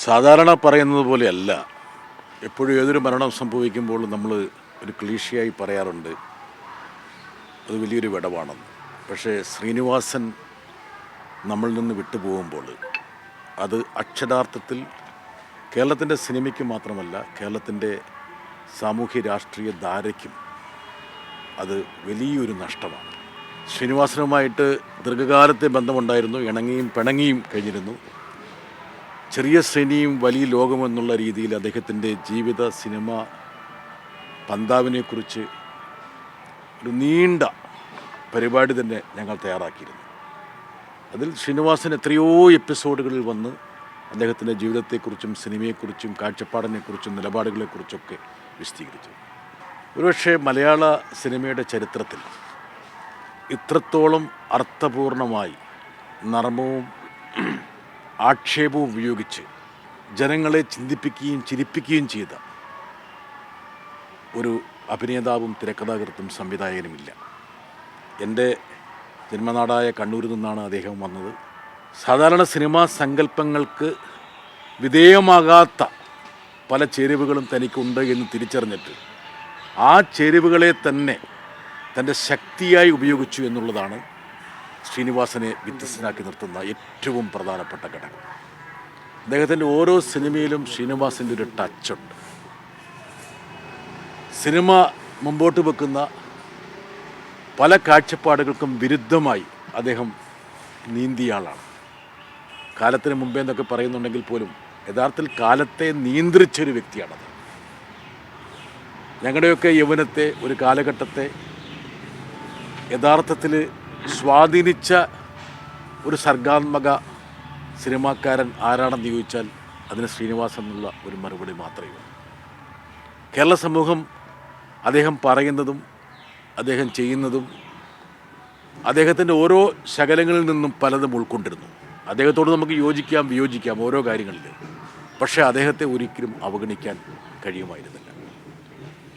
സാധാരണ പറയുന്നത് പോലെയല്ല. എപ്പോഴും ഏതൊരു മരണം സംഭവിക്കുമ്പോൾ നമ്മൾ ഒരു ക്ലീഷയായി പറയാറുണ്ട്, അത് വലിയൊരു വിടവാണെന്ന്. പക്ഷേ ശ്രീനിവാസൻ നമ്മളിൽ നിന്ന് വിട്ടുപോകുമ്പോൾ അത് അക്ഷരാർത്ഥത്തിൽ കേരളത്തിൻ്റെ സിനിമയ്ക്ക് മാത്രമല്ല, കേരളത്തിൻ്റെ സാമൂഹ്യ രാഷ്ട്രീയ ധാരയ്ക്കും അത് വലിയൊരു നഷ്ടമാണ്. ശ്രീനിവാസനുമായിട്ട് ദീർഘകാലത്തെ ബന്ധമുണ്ടായിരുന്നു, ഇണങ്ങിയും പിണങ്ങിയും കഴിഞ്ഞിരുന്നു. ചെറിയ ശ്രേണിയും വലിയ ലോകമെന്നുള്ള രീതിയിൽ അദ്ദേഹത്തിൻ്റെ ജീവിത സിനിമ പന്താവിനെക്കുറിച്ച് ഒരു നീണ്ട പരിപാടി തന്നെ ഞങ്ങൾ തയ്യാറാക്കിയിരുന്നു. അതിൽ ശ്രീനിവാസൻ എത്രയോ എപ്പിസോഡുകളിൽ വന്ന് അദ്ദേഹത്തിൻ്റെ ജീവിതത്തെക്കുറിച്ചും സിനിമയെക്കുറിച്ചും കാഴ്ചപ്പാടിനെക്കുറിച്ചും നിലപാടുകളെക്കുറിച്ചൊക്കെ വിശദീകരിച്ചു. ഒരുപക്ഷെ മലയാള സിനിമയുടെ ചരിത്രത്തിൽ ഇത്രത്തോളം അർത്ഥപൂർണമായി നർമ്മവും ആക്ഷേപവും ഉപയോഗിച്ച് ജനങ്ങളെ ചിന്തിപ്പിക്കുകയും ചിരിപ്പിക്കുകയും ചെയ്ത ഒരു അഭിനേതാവും തിരക്കഥാകൃത്തും സംവിധായകനുമില്ല. എൻ്റെ ജന്മനാടായ കണ്ണൂരിൽ നിന്നാണ് അദ്ദേഹം വന്നത്. സാധാരണ സിനിമാ സങ്കല്പങ്ങൾക്ക് വിധേയമാകാത്ത പല ചേരുവകളും തനിക്കുണ്ട് എന്ന് തിരിച്ചറിഞ്ഞിട്ട് ആ ചേരുവകളെ തന്നെ തൻ്റെ ശക്തിയായി ഉപയോഗിച്ചു എന്നുള്ളതാണ് ശ്രീനിവാസനെ വ്യത്യസ്തനാക്കി നിർത്തുന്ന ഏറ്റവും പ്രധാനപ്പെട്ട ഘടകം. അദ്ദേഹത്തിൻ്റെ ഓരോ സിനിമയിലും ശ്രീനിവാസൻ്റെ ഒരു ടച്ചുണ്ട്. സിനിമ മുമ്പോട്ട് വെക്കുന്ന പല കാഴ്ചപ്പാടുകൾക്കും വിരുദ്ധമായി അദ്ദേഹം നീന്തിയ ആളാണ്. കാലത്തിന് മുമ്പേ എന്നൊക്കെ പറയുന്നുണ്ടെങ്കിൽ പോലും യഥാർത്ഥത്തിൽ കാലത്തെ നിയന്ത്രിച്ചൊരു വ്യക്തിയാണത്. ഞങ്ങളുടെയൊക്കെ യൗവനത്തെ, ഒരു കാലഘട്ടത്തെ യഥാർത്ഥത്തിൽ സ്വാധീനിച്ച ഒരു സർഗാത്മക സിനിമാക്കാരൻ ആരാണെന്ന് ചോദിച്ചാൽ അതിന് ശ്രീനിവാസൻ എന്നുള്ള ഒരു മറുപടി മാത്രമേ ഉള്ളൂ. കേരള സമൂഹം അദ്ദേഹം പറയുന്നതും അദ്ദേഹം ചെയ്യുന്നതും അദ്ദേഹത്തിൻ്റെ ഓരോ ശകലങ്ങളിൽ നിന്നും പലതും ഉൾക്കൊണ്ടിരുന്നു. അദ്ദേഹത്തോട് നമുക്ക് യോജിക്കാം വിയോജിക്കാം ഓരോ കാര്യങ്ങളിൽ, പക്ഷേ അദ്ദേഹത്തെ ഒരിക്കലും അവഗണിക്കാൻ കഴിയുമായിരുന്നില്ല.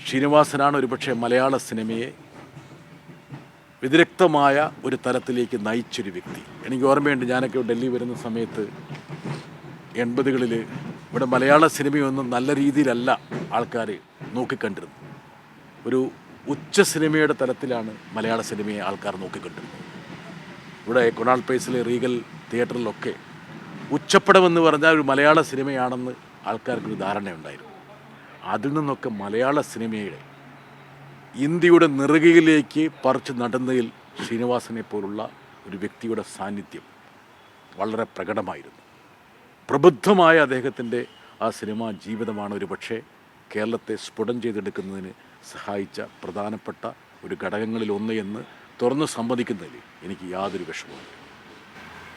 ശ്രീനിവാസനാണ് ഒരുപക്ഷെ മലയാള സിനിമയെ വിദഗ്ധമായ ഒരു തലത്തിലേക്ക് നയിച്ചൊരു വ്യക്തി. എനിക്ക് ഓർമ്മയുണ്ട്, ഞാനൊക്കെ ഡൽഹി വരുന്ന സമയത്ത് 80കളിൽ ഇവിടെ മലയാള സിനിമയൊന്നും നല്ല രീതിയിലല്ല ആൾക്കാർ നോക്കിക്കണ്ടിരുന്നത്. ഒരു ഉച്ച സിനിമയുടെ തലത്തിലാണ് മലയാള സിനിമയെ ആൾക്കാർ നോക്കിക്കണ്ടിരുന്നത്. ഇവിടെ കൊണാൾ പ്ലേസിലെ റീഗൽ തിയേറ്ററിലൊക്കെ ഉച്ചപ്പടമെന്ന് പറഞ്ഞാൽ ഒരു മലയാള സിനിമയാണെന്ന് ആൾക്കാർക്കൊരു ധാരണയുണ്ടായിരുന്നു. അതിൽ നിന്നൊക്കെ മലയാള സിനിമയുടെ ഇന്ത്യയുടെ നെറുകയിലേക്ക് പറിച്ച് നടുന്നതിൽ ശ്രീനിവാസനെ പോലുള്ള ഒരു വ്യക്തിയുടെ സാന്നിധ്യം വളരെ പ്രകടമായിരുന്നു. പ്രബുദ്ധമായ അദ്ദേഹത്തിൻ്റെ ആ സിനിമാ ജീവിതമാണ് ഒരു പക്ഷേ കേരളത്തെ സ്ഫുടം ചെയ്തെടുക്കുന്നതിന് സഹായിച്ച പ്രധാനപ്പെട്ട ഒരു ഘടകങ്ങളിലൊന്ന് എന്ന് തുറന്ന് സമ്മതിക്കുന്നതിൽ എനിക്ക് യാതൊരു വിഷമവും.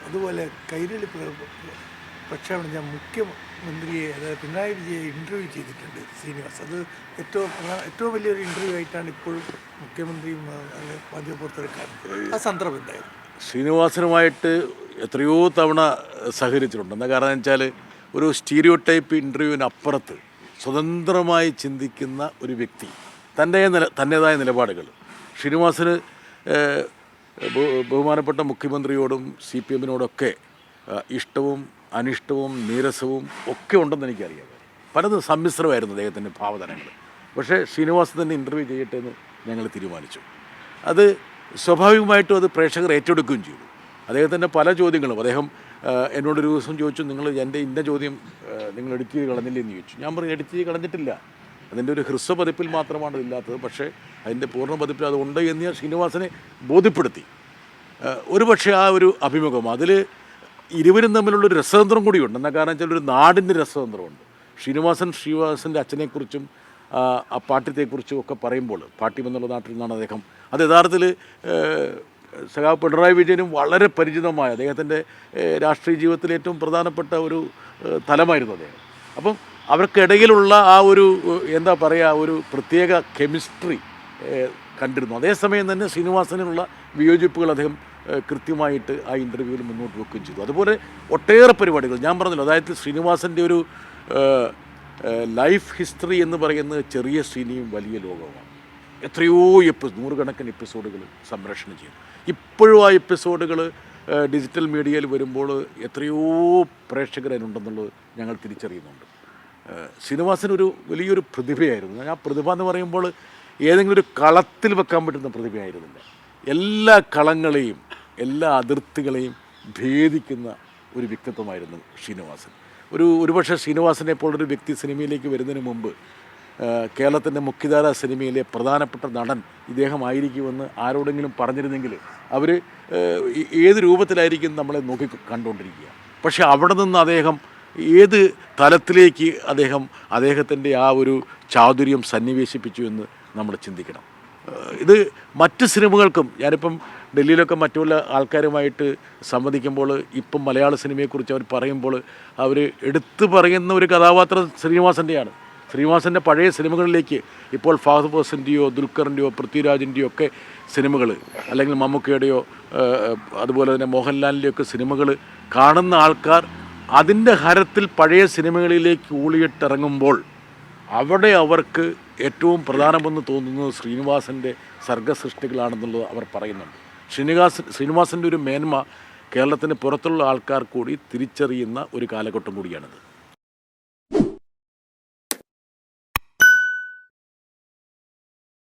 അതുപോലെ കൈരളി പ്രക്ഷേപണം ഞാൻ മുഖ്യമന്ത്രിയെ, അതായത് പിണറായി വിജയെ ഇൻ്റർവ്യൂ ചെയ്തിട്ടുണ്ട് ശ്രീനിവാസ്. അത് ഏറ്റവും വലിയൊരു ഇൻ്റർവ്യൂ ആയിട്ടാണ് ഇപ്പോഴും മുഖ്യമന്ത്രിയും മാധ്യമപ്രവർത്തകർക്കാരും. ആ സന്ദർഭം എന്തായാലും ശ്രീനിവാസനുമായിട്ട് എത്രയോ തവണ സഹകരിച്ചിട്ടുണ്ട്. എന്താ കാരണം വെച്ചാൽ ഒരു സ്റ്റീരിയോ ടൈപ്പ് ഇൻ്റർവ്യൂവിനപ്പുറത്ത് സ്വതന്ത്രമായി ചിന്തിക്കുന്ന ഒരു വ്യക്തി, തൻ്റേതായ നിലപാടുകൾ. ശ്രീനിവാസന് ബഹുമാനപ്പെട്ട മുഖ്യമന്ത്രിയോടും CPM-നോടൊക്കെ ഇഷ്ടവും അനിഷ്ടവും നീരസവും ഒക്കെ ഉണ്ടെന്ന് എനിക്കറിയാം. പലതും സമ്മിശ്രമായിരുന്നു അദ്ദേഹത്തിൻ്റെ ഭാവതലങ്ങൾ. പക്ഷേ ശ്രീനിവാസൻ തന്നെ ഇൻ്റർവ്യൂ ചെയ്യട്ടെ എന്ന് ഞങ്ങൾ തീരുമാനിച്ചു. അത് സ്വാഭാവികമായിട്ടും അത് പ്രേക്ഷകർ ഏറ്റെടുക്കുകയും ചെയ്തു. അദ്ദേഹത്തിൻ്റെ പല ചോദ്യങ്ങളും അദ്ദേഹം എന്നോടൊരു ദിവസം ചോദിച്ചു, നിങ്ങൾ എൻ്റെ ഇന്ന ചോദ്യം നിങ്ങൾ എഡിറ്റ് ചെയ്ത് കളഞ്ഞില്ലേ എന്ന് ചോദിച്ചു. ഞാൻ പറഞ്ഞു, എഡിറ്റ് ചെയ്ത് കളഞ്ഞിട്ടില്ല, അതിൻ്റെ ഒരു ഹ്രസ്വ പതിപ്പിൽ മാത്രമാണ് ഇല്ലാത്തത്, പക്ഷേ അതിൻ്റെ പൂർണ്ണ പതിപ്പിൽ അതുണ്ട് എന്ന് ഞാൻ ശ്രീനിവാസനെ ബോധ്യപ്പെടുത്തി. ഒരുപക്ഷെ ആ ഒരു അഭിമുഖം അതിൽ ഇരുവരും തമ്മിലുള്ളൊരു രസതന്ത്രം കൂടിയുണ്ട്. എന്താ കാരണം വെച്ചാൽ ഒരു നാടിൻ്റെ രസതന്ത്രമുണ്ട്. ശ്രീനിവാസൻ്റെ അച്ഛനെക്കുറിച്ചും ആ പാട്യത്തെക്കുറിച്ചും ഒക്കെ പറയുമ്പോൾ, പാട്യം എന്നുള്ള നാട്ടിൽ നിന്നാണ് അദ്ദേഹം, അത് യഥാർത്ഥത്തിൽ സഖാവ് പിണറായി വിജയനും വളരെ പരിചിതമായ അദ്ദേഹത്തിൻ്റെ രാഷ്ട്രീയ ജീവിതത്തിലെ ഏറ്റവും പ്രധാനപ്പെട്ട ഒരു തലമായിരുന്നു അദ്ദേഹം. അപ്പം അവർക്കിടയിലുള്ള ആ ഒരു എന്താ പറയുക, ഒരു പ്രത്യേക കെമിസ്ട്രി കണ്ടിരുന്നു. അതേസമയം തന്നെ ശ്രീനിവാസനുള്ള വിയോജിപ്പുകൾ അദ്ദേഹം കൃത്യമായിട്ട് ആ ഇൻ്റർവ്യൂവിൽ മുന്നോട്ട് വെക്കുകയും ചെയ്തു. അതുപോലെ ഒട്ടേറെ പരിപാടികൾ ഞാൻ പറഞ്ഞല്ലോ. അതായത് ശ്രീനിവാസൻ്റെ ഒരു ലൈഫ് ഹിസ്റ്ററി എന്ന് പറയുന്നത് ചെറിയ ശ്രീനിയും വലിയ ലോകവുമാണ്. എത്രയോ നൂറുകണക്കിന് എപ്പിസോഡുകൾ സംപ്രേഷണം ചെയ്തു. ഇപ്പോഴും ആ എപ്പിസോഡുകൾ ഡിജിറ്റൽ മീഡിയയിൽ വരുമ്പോൾ എത്രയോ പ്രേക്ഷകരനുണ്ടെന്നുള്ളത് ഞങ്ങൾ തിരിച്ചറിയുന്നുണ്ട്. ശ്രീനിവാസനൊരു വലിയൊരു പ്രതിഭയായിരുന്നു. ആ പ്രതിഭ എന്ന് പറയുമ്പോൾ ഏതെങ്കിലും ഒരു കളത്തിൽ വെക്കാൻ പറ്റുന്ന പ്രതിഭയായിരുന്നില്ല. എല്ലാ കളങ്ങളെയും എല്ലാ അതിർത്തികളെയും ഭേദിക്കുന്ന ഒരു വ്യക്തിത്വമായിരുന്നു ശ്രീനിവാസൻ. ഒരുപക്ഷെ ശ്രീനിവാസനെ പോലൊരു വ്യക്തി സിനിമയിലേക്ക് വരുന്നതിന് മുമ്പ് കേരളത്തിൻ്റെ മുഖ്യധാര സിനിമയിലെ പ്രധാനപ്പെട്ട നടൻ ഇദ്ദേഹമായിരിക്കുമെന്ന് ആരോടെങ്കിലും പറഞ്ഞിരുന്നെങ്കിൽ അവർ ഏത് രൂപത്തിലായിരിക്കും നമ്മളെ നോക്കി കണ്ടുകൊണ്ടിരിക്കുക. പക്ഷേ അവിടെ നിന്ന് അദ്ദേഹം ഏത് തലത്തിലേക്ക് അദ്ദേഹത്തിൻ്റെ ആ ഒരു ചാതുര്യം സന്നിവേശിപ്പിച്ചു എന്ന് നമ്മൾ ചിന്തിക്കണം. ഇത് മറ്റ് സിനിമകൾക്കും ഞാനിപ്പം ഡൽഹിയിലൊക്കെ മറ്റുള്ള ആൾക്കാരുമായിട്ട് സംവദിക്കുമ്പോൾ ഇപ്പം മലയാള സിനിമയെക്കുറിച്ച് അവർ പറയുമ്പോൾ അവർ എടുത്തു പറയുന്ന ഒരു കഥാപാത്രം ശ്രീനിവാസൻ്റെയാണ്. ശ്രീനിവാസൻ്റെ പഴയ സിനിമകളിലേക്ക് ഇപ്പോൾ ഫഹദ് ഫാസിൻ്റെയോ ദുൽഖറിൻ്റെയോ പൃഥ്വിരാജിൻ്റെയോ ഒക്കെ സിനിമകൾ, അല്ലെങ്കിൽ മമ്മൂക്കയുടെയോ അതുപോലെ തന്നെ മോഹൻലാലിൻ്റെയൊക്കെ സിനിമകൾ കാണുന്ന ആൾക്കാർ അതിൻ്റെ ഹരത്തിൽ പഴയ സിനിമകളിലേക്ക് ഊളിയിട്ടിറങ്ങുമ്പോൾ അവിടെ അവർക്ക് ഏറ്റവും പ്രധാനമെന്ന് തോന്നുന്നത് ശ്രീനിവാസൻ്റെ സർഗസൃഷ്ടികളാണെന്നുള്ളത് അവർ പറയുന്നുണ്ട്. ശ്രീനിവാസൻ്റെ ഒരു മേന്മ കേരളത്തിന് പുറത്തുള്ള ആൾക്കാർ കൂടി തിരിച്ചറിയുന്ന ഒരു കാലഘട്ടം കൂടിയാണിത്.